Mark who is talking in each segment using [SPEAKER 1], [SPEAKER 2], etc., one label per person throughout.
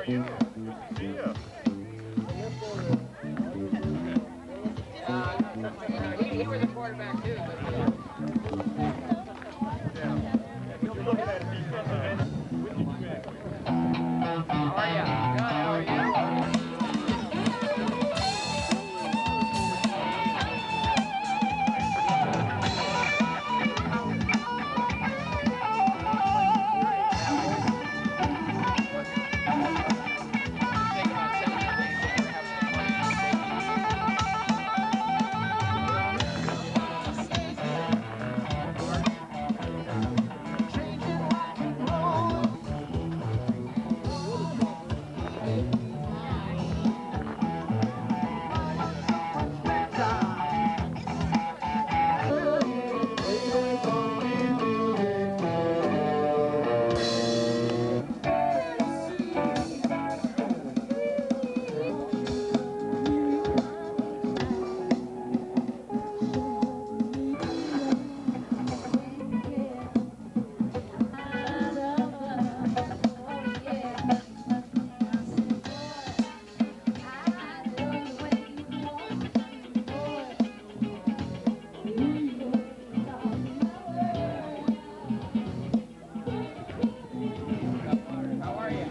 [SPEAKER 1] He was a quarterback too. How are you? Good. How are you? Take about 7 days to have some How are you?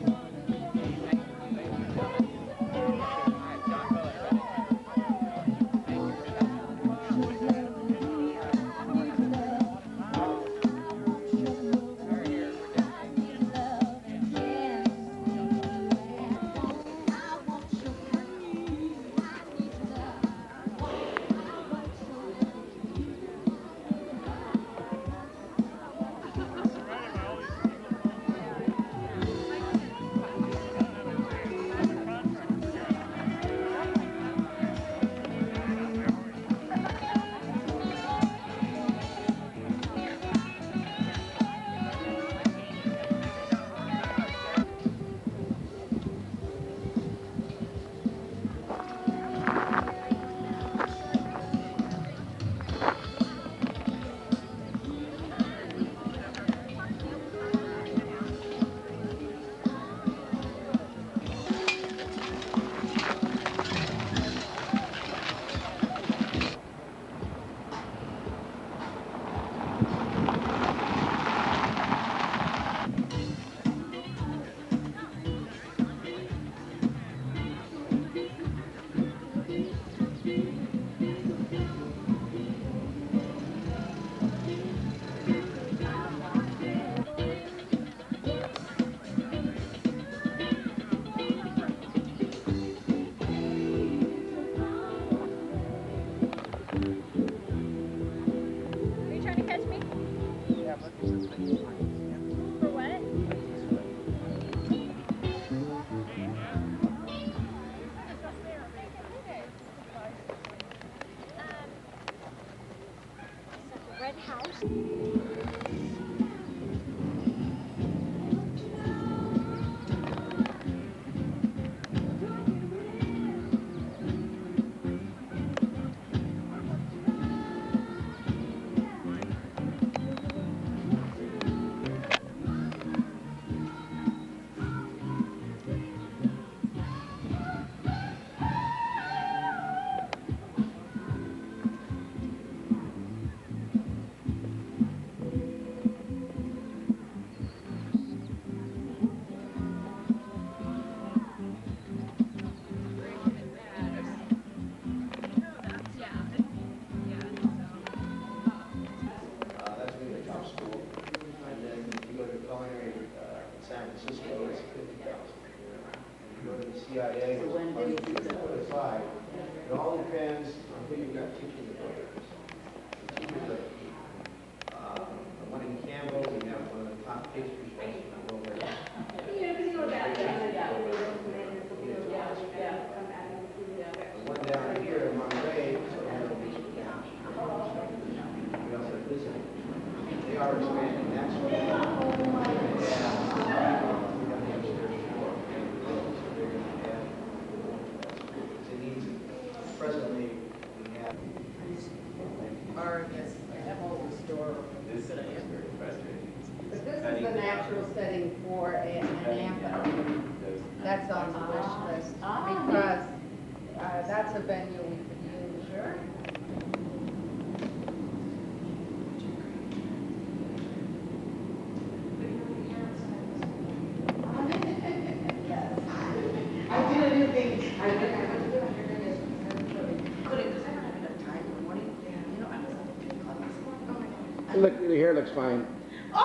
[SPEAKER 2] Are you trying to catch me? For what? Red house.
[SPEAKER 3] That's going to be a top school. And then if you go to culinary in San Francisco, it's 50,000. If you go to the CIA, it's 45. It all depends on who you've got teaching the programs. The teachers are key. The one in Campbell, we have one of the top pastry chefs in the world right now. The one down here in Monterey, we also have this. They are expanding that school. Presently, we have
[SPEAKER 4] is the natural setting for an amphitheater. That's on the wish list because that's a venue we could use. Sure. I do things. I couldn't because I don't have enough time in the morning. You know, I was up at 3 o'clock this morning. Oh my God.
[SPEAKER 3] Look, the hair looks fine.
[SPEAKER 4] Oh!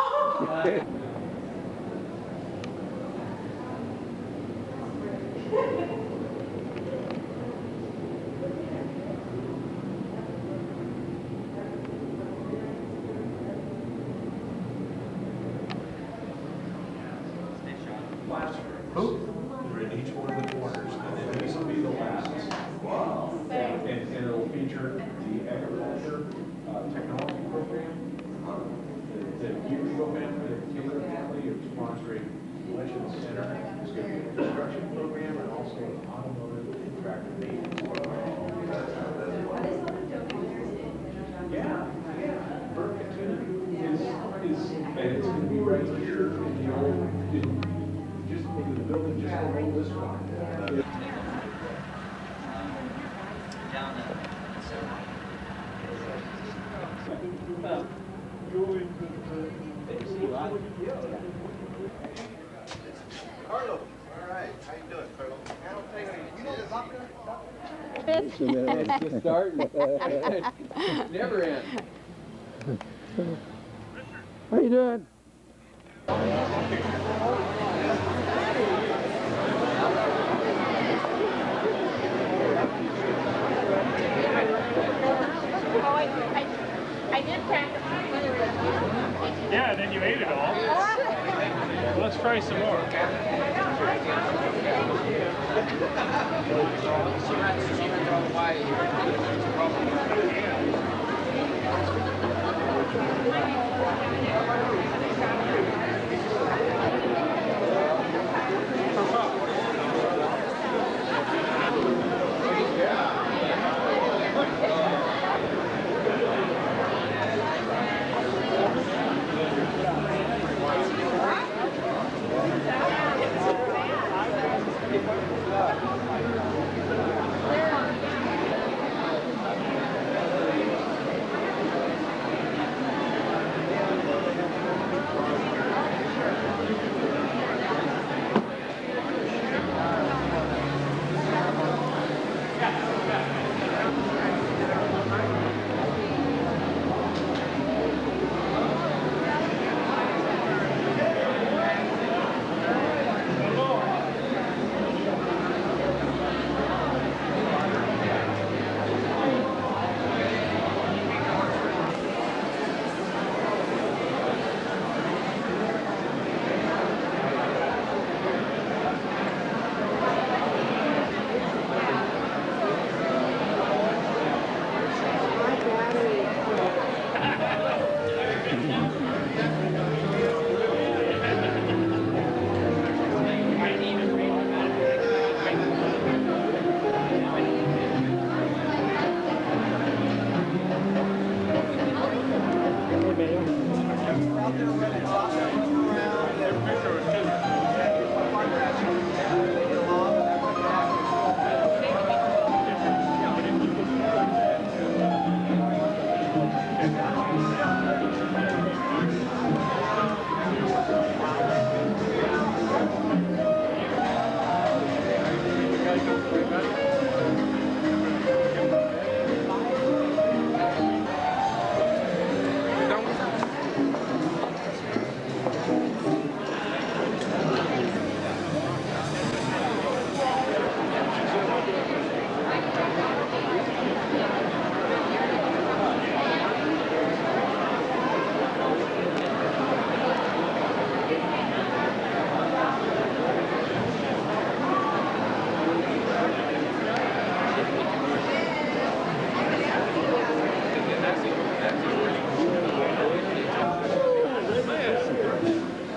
[SPEAKER 5] Who? They're in each one of the corners, and then this will be the last. Wow. And it'll feature the agriculture technology program, the Hugo family, the Taylor family, are sponsoring Legend Center. There's going to be a construction program and also an automotive and tractor maintenance program. Yeah, Burke is, and it's going to be right here in the old, just into the building, just below this one.
[SPEAKER 3] Carlo, all right, how you doing, Carlo? You know the doctor?
[SPEAKER 1] It's just starting. Never ends.
[SPEAKER 3] How you doing?
[SPEAKER 2] I did practice.
[SPEAKER 6] Yeah, and then you ate it all. Well, let's try some more.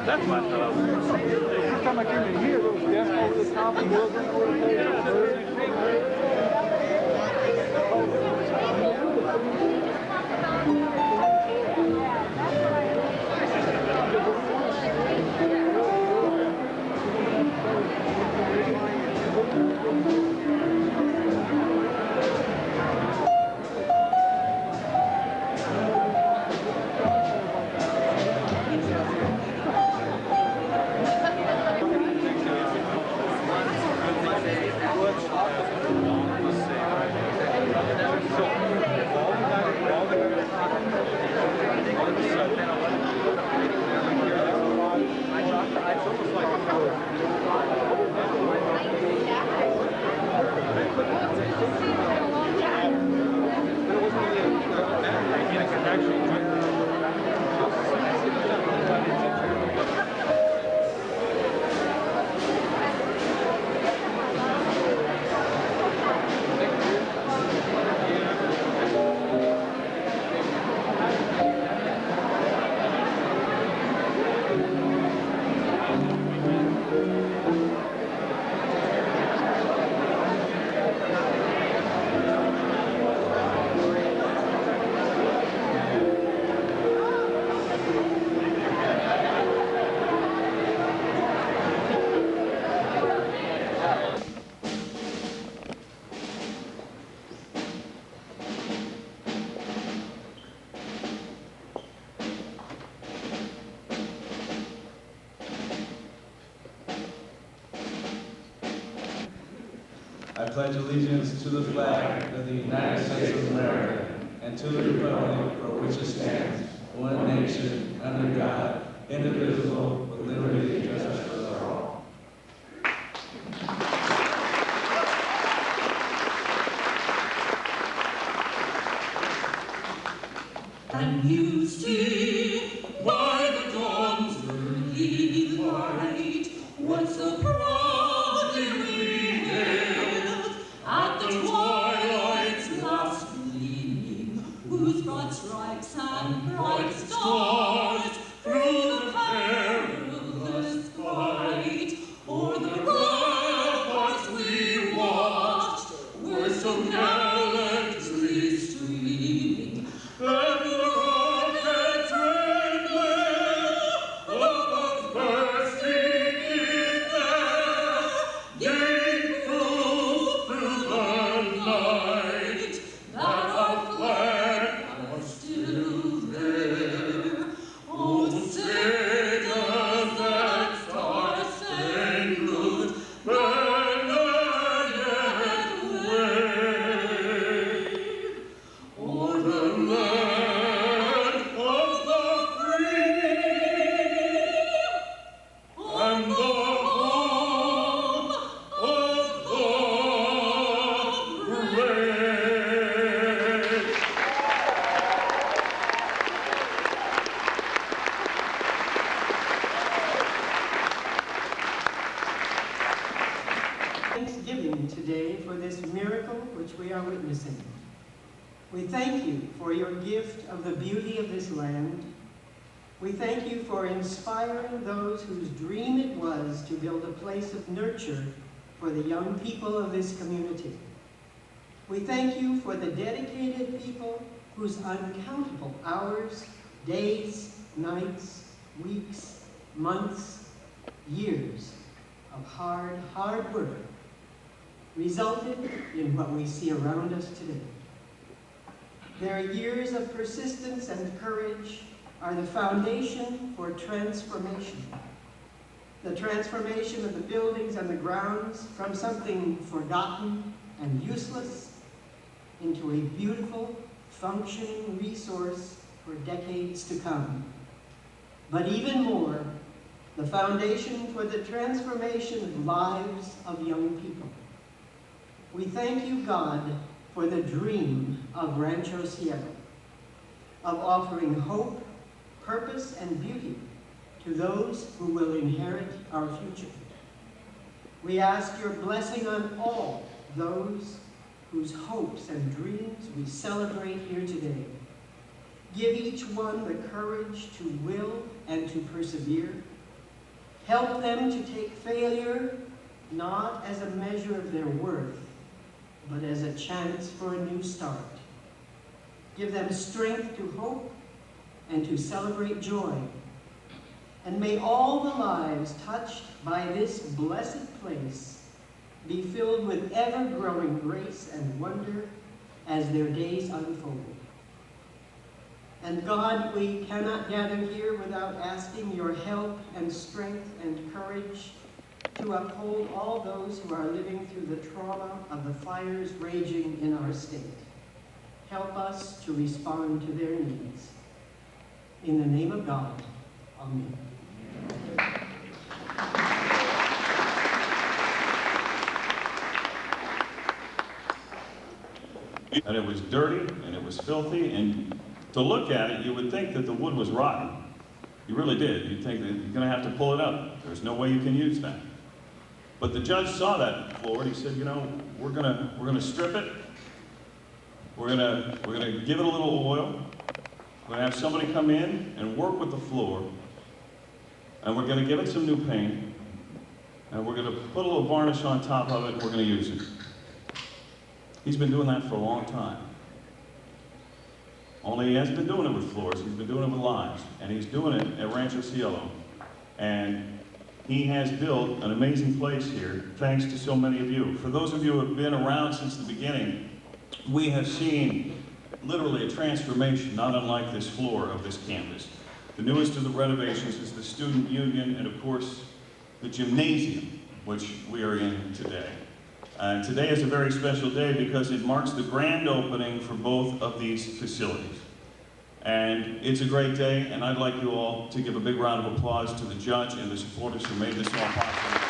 [SPEAKER 6] That's my job. Every time I came in here, there was gas over the top and wheels over the table.
[SPEAKER 7] I pledge allegiance to the flag of the United States of America and to the republic for which it stands, one nation, under God, indivisible, with liberty and justice for all.
[SPEAKER 8] And you see by the dawn's early light what so proudly we hailed at the twilight's last gleaming, whose broad stripes and bright stars through the perilous fight o'er the ramparts we watched were so gallantly streaming. And the rockets red glare of the bursting in there gave proof through the night that our flag was still there. Oh, say does that star-spangled banner yet wave o'er the land of the free and the home of the brave?
[SPEAKER 9] Thanksgiving today for this miracle which we are witnessing. We thank you for your gift of the beauty of this land. We thank you for inspiring those whose dream it was to build a place of nurture for the young people of this community. We thank you for the dedicated people whose uncountable hours, days, nights, weeks, months, years of hard work resulted in what we see around us today. Their years of persistence and courage are the foundation for transformation. The transformation of the buildings and the grounds from something forgotten and useless into a beautiful, functioning resource for decades to come. But even more, the foundation for the transformation of lives of young people. We thank you, God, for the dream of Rancho Cielo, of offering hope, purpose, and beauty to those who will inherit our future. We ask your blessing on all those whose hopes and dreams we celebrate here today. Give each one the courage to will and to persevere. Help them to take failure not as a measure of their worth, but as a chance for a new start. Give them strength to hope and to celebrate joy. And may all the lives touched by this blessed place be filled with ever-growing grace and wonder as their days unfold. And God, we cannot gather here without asking your help and strength and courage to uphold all those who are living through the trauma of the fires raging in our state. Help us to respond to their needs. In the name of God, amen.
[SPEAKER 10] And it was dirty, and it was filthy, and to look at it, you would think that the wood was rotten. You really did. You'd think that you're going to have to pull it up. There's no way you can use that. But the judge saw that floor, and he said, you know, we're gonna strip it. We're gonna give it a little oil. We're gonna have somebody come in and work with the floor, and we're gonna give it some new paint, and we're gonna put a little varnish on top of it, and we're gonna use it. He's been doing that for a long time. Only he hasn't been doing it with floors, he's been doing it with lives. And he's doing it at Rancho Cielo. And he has built an amazing place here, thanks to so many of you. For those of you who have been around since the beginning, we have seen literally a transformation, not unlike this floor of this campus. The newest of the renovations is the Student Union and, of course, the gymnasium, which we are in today. And today is a very special day because it marks the grand opening for both of these facilities. And it's a great day, and I'd like you all to give a big round of applause to the judge and the supporters who made this all possible.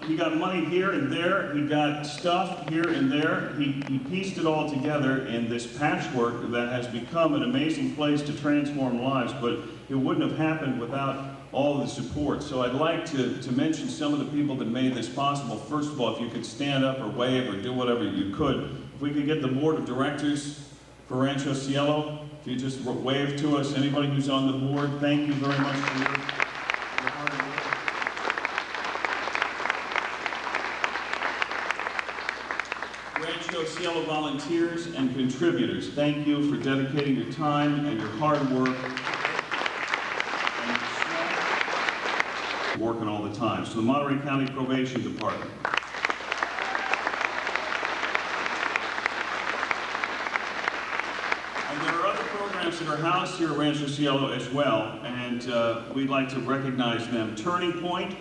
[SPEAKER 10] He got money here and there, he got stuff here and there, he pieced it all together in this patchwork that has become an amazing place to transform lives, but it wouldn't have happened without all the support. So I'd like to mention some of the people that made this possible. First of all, if you could stand up or wave or do whatever you could. If we could get the board of directors for Rancho Cielo, if you just wave to us, anybody who's on the board, thank you very much for your hard work. Rancho Cielo volunteers and contributors, thank you for dedicating your time and your hard work and working all the time. So the Monterey County Probation Department. And there are other programs that are housed here at Rancho Cielo as well, and we'd like to recognize them. Turning Point,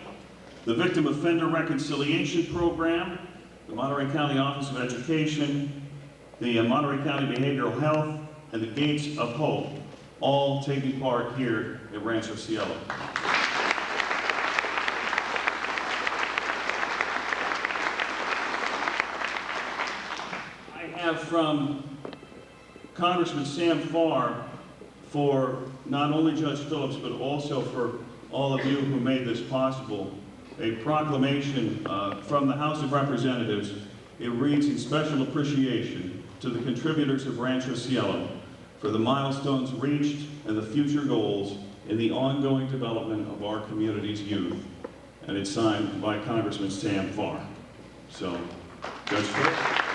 [SPEAKER 10] the Victim Offender Reconciliation Program, the Monterey County Office of Education, the Monterey County Behavioral Health, and the Gates of Hope, all taking part here at Rancho Cielo. I have from Congressman Sam Farr for not only Judge Phillips, but also for all of you who made this possible, a proclamation from the House of Representatives. It reads, in special appreciation to the contributors of Rancho Cielo for the milestones reached and the future goals in the ongoing development of our community's youth. And it's signed by Congressman Sam Farr. So, Judge Phillips.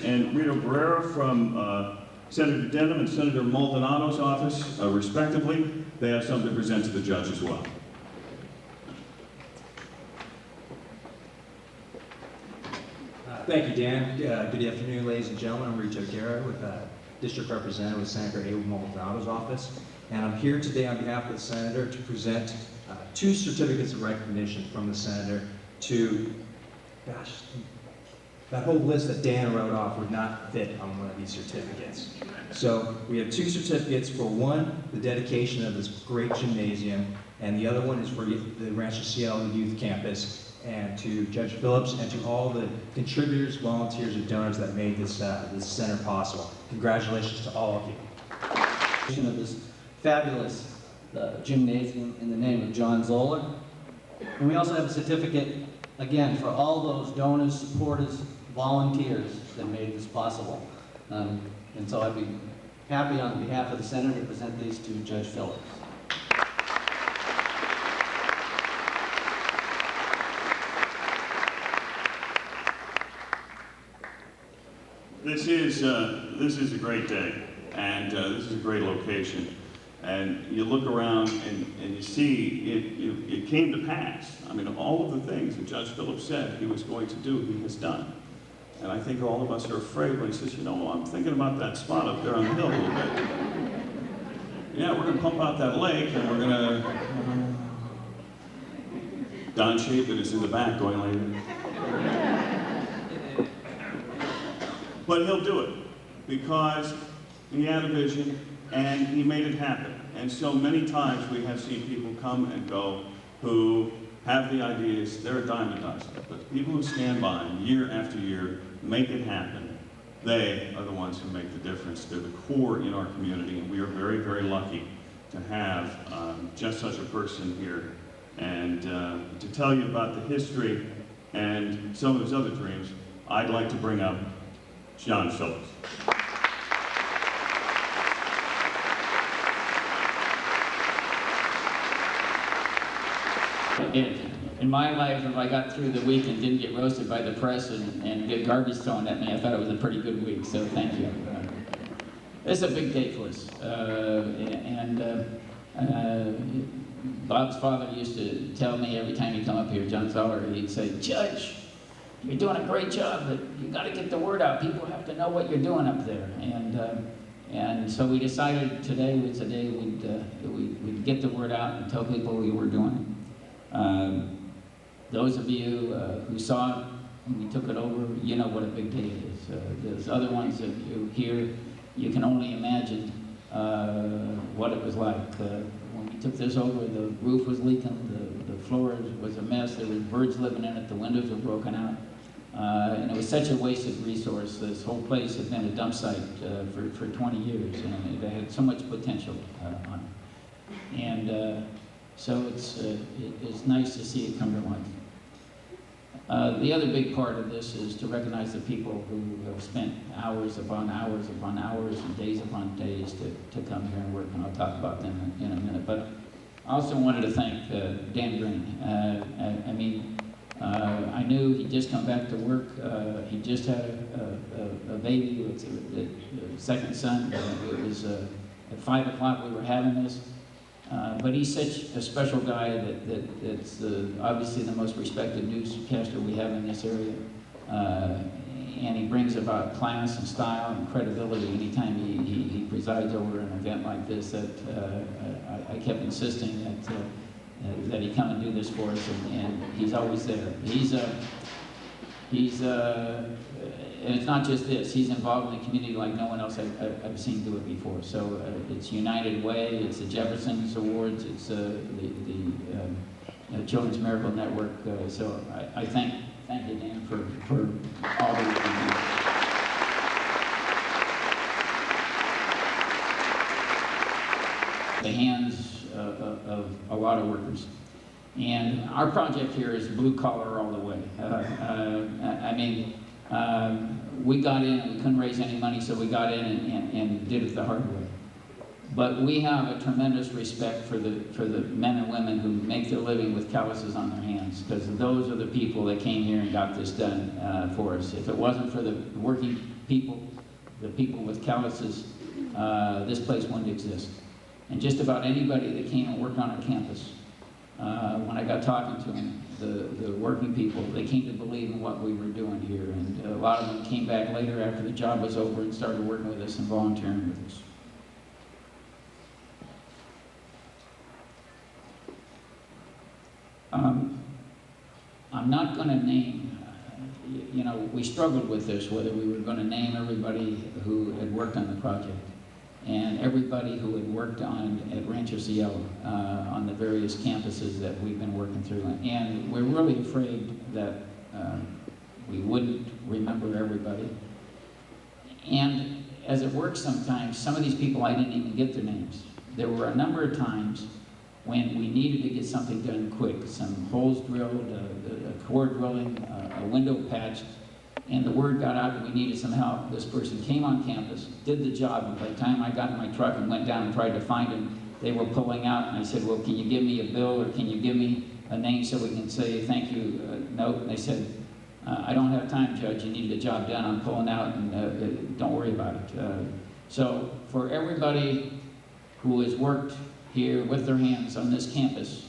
[SPEAKER 10] And Rito Barrera from Senator Denham and Senator Maldonado's office, respectively. They have something to present to the judge as well.
[SPEAKER 11] Thank you, Dan. Good afternoon, ladies and gentlemen. I'm Rito Guerra with District Representative with Senator Abel Maldonado's office. And I'm here today on behalf of the Senator to present 2 certificates of recognition from the Senator to, gosh, that whole list that Dan wrote off would not fit on one of these certificates. So we have 2 certificates for one, the dedication of this great gymnasium, and the other one is for the Rancho Cielo Youth Campus, and to Judge Phillips and to all the contributors, volunteers, and donors that made this, this center possible. Congratulations to all of you.
[SPEAKER 12] Of this fabulous gymnasium in the name of John Zoller. And we also have a certificate, again, for all those donors, supporters, volunteers that made this possible. And so I'd be happy on behalf of the Senator to present these to Judge Phillips.
[SPEAKER 10] This is a great day, and this is a great location. And you look around and you see it came to pass. I mean, all of the things that Judge Phillips said he was going to do, he has done. And I think all of us are afraid when he says, you know, I'm thinking about that spot up there on the hill a little bit. Yeah, we're going to pump out that lake, and we're going to... Don Chapin is in the back going like... But he'll do it, because he had a vision, and he made it happen. And so many times we have seen people come and go who have the ideas, they're a dime a dozen. But people who stand by year after year, make it happen, they are the ones who make the difference. They're the core in our community, and we are very, very lucky to have just such a person here. And to tell you about the history and some of his other dreams, I'd like to bring up John Phillips.
[SPEAKER 12] In my life, if I got through the week and didn't get roasted by the press and get garbage thrown at me, I thought it was a pretty good week, so thank you. It's a big day for us.
[SPEAKER 13] Bob's father used to tell me every time he'd come up here, John Zoller, he'd say, Judge, you're doing a great job, but you got to get the word out. People have to know what you're doing up there. And so we decided today was the day we'd get the word out and tell people we were doing it. Those of you who saw it when we took it over, you know what a big day it is. There's other ones that you hear, you can only imagine what it was like. When we took this over, the roof was leaking, the floor was a mess, there was birds living in it, the windows were broken out. And it was such a wasted resource. This whole place had been a dump site for 20 years, and it had so much potential on it. And so it's nice to see it come to life. The other big part of this is to recognize the people who have spent hours upon hours upon hours and days upon days to come here and work, and I'll talk about them in a minute. But I also wanted to thank Dan Green. I knew he'd just come back to work. He just had a baby with a second son. It was at 5 o'clock we were having this. But he's such a special guy that's obviously the most respected newscaster we have in this area. And he brings about class and style and credibility anytime he presides over an event like this. That I kept insisting that he come and do this for us, and he's always there. And it's not just this, he's involved in the community like no one else I've seen do it before. So it's United Way, it's the Jefferson's Awards, it's the Children's Miracle Network. So I thank you, Dan, for all that you do. The hands of a lot of workers. And our project here is blue collar all the way. We got in and we couldn't raise any money, so we got in and did it the hard way. But we have a tremendous respect for the men and women who make their living with calluses on their hands, because those are the people that came here and got this done for us. If it wasn't for the working people, the people with calluses, this place wouldn't exist. And just about anybody that came and worked on our campus, when I got talking to them, the working people, they came to believe in what we were doing here. And a lot of them came back later after the job was over and started working with us and volunteering with us. I'm not going to name, we struggled with this, whether we were going to name everybody who had worked on the project and everybody who had worked at Rancho Cielo on the various campuses that we've been working through. And we're really afraid that we wouldn't remember everybody. And as it works sometimes, some of these people, I didn't even get their names. There were a number of times when we needed to get something done quick, some holes drilled, a core drilling, a window patched, and the word got out that we needed some help. This person came on campus, did the job, and by the time I got in my truck and went down and tried to find him, they were pulling out, and I said, well, can you give me a bill, or can you give me a name so we can say thank you note? And they said, I don't have time, Judge, you need the job done, I'm pulling out, and don't worry about it. So for everybody who has worked here with their hands on this campus,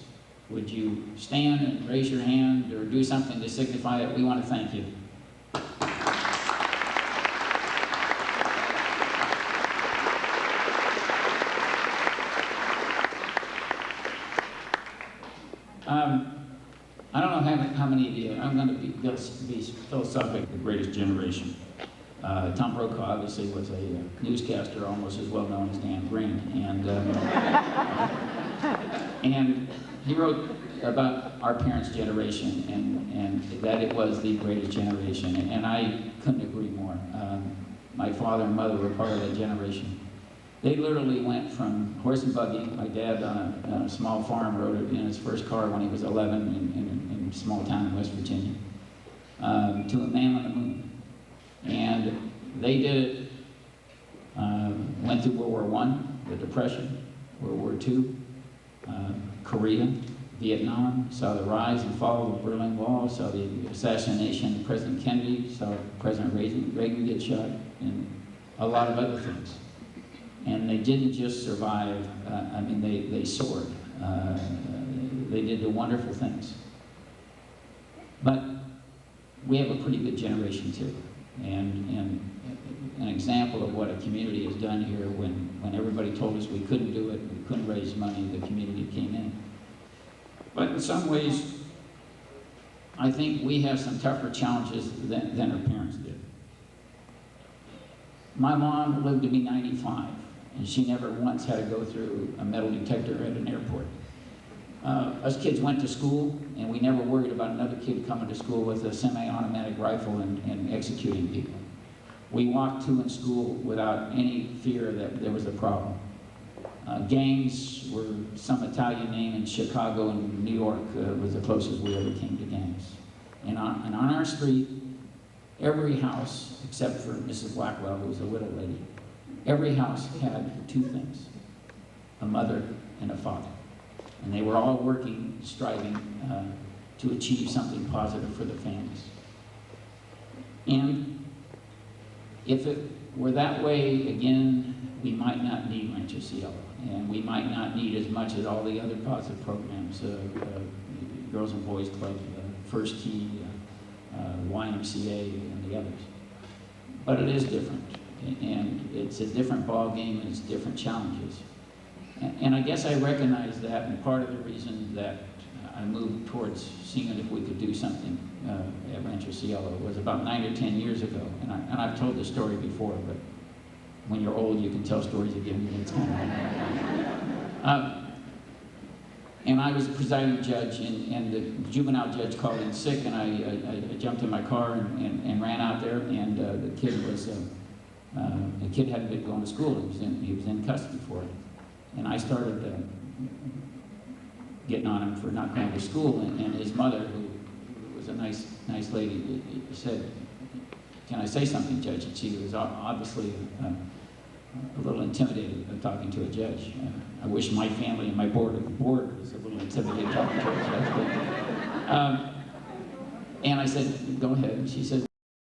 [SPEAKER 13] would you stand and raise your hand or do something to signify that we want to thank you? I don't know how many of you, I'm going to be philosophic. The greatest generation. Tom Brokaw obviously was a newscaster almost as well known as Dan Green, and he wrote about our parents' generation and that it was the greatest generation, and I couldn't agree more. My father and mother were part of that generation. They literally went from horse and buggy, my dad on a small farm rode it in his first car when he was 11 in a small town in West Virginia, to a man on the moon. And they did it, went through World War I, the Depression, World War II, Korea, Vietnam, saw the rise and fall of the Berlin Wall, saw the assassination of President Kennedy, saw President Reagan get shot, and a lot of other things. And they didn't just survive, they soared. They did the wonderful things. But we have a pretty good generation too. And an example of what a community has done here when everybody told us we couldn't do it, we couldn't raise money, the community came in. But in some ways, I think we have some tougher challenges than our parents did. My mom lived to be 95, and she never once had to go through a metal detector at an airport. Us kids went to school, and we never worried about another kid coming to school with a semi-automatic rifle and executing people. We walked to and school without any fear that there was a problem. Gangs were some Italian name in Chicago and New York was the closest we ever came to gangs. And on our street, every house, except for Mrs. Blackwell, who was a widow lady, every house had two things, a mother and a father. And they were all working, striving to achieve something positive for the families. And if it were that way again, we might not need Rancho Cielo, and we might not need as much as all the other positive programs, Girls and Boys Club, First Tee, YMCA, and the others. But it is different, and it's a different ball game, and it's different challenges. And I guess I recognize that, and part of the reason that I moved towards seeing if we could do something at Rancho Cielo was about 9 or 10 years ago. And I've told this story before, but when you're old, you can tell stories again. And it's kind of and I was the presiding judge, and the juvenile judge called in sick, and I jumped in my car and ran out there, and the kid hadn't been going to school. He was in custody for it. And I started getting on him for not going to school, and his mother, who was a nice lady, said, "Can I say something, Judge?" And she was obviously a little intimidated of talking to a judge. I wish my family and my board was a little intimidated talking to a judge. And I said, "Go ahead." And she says,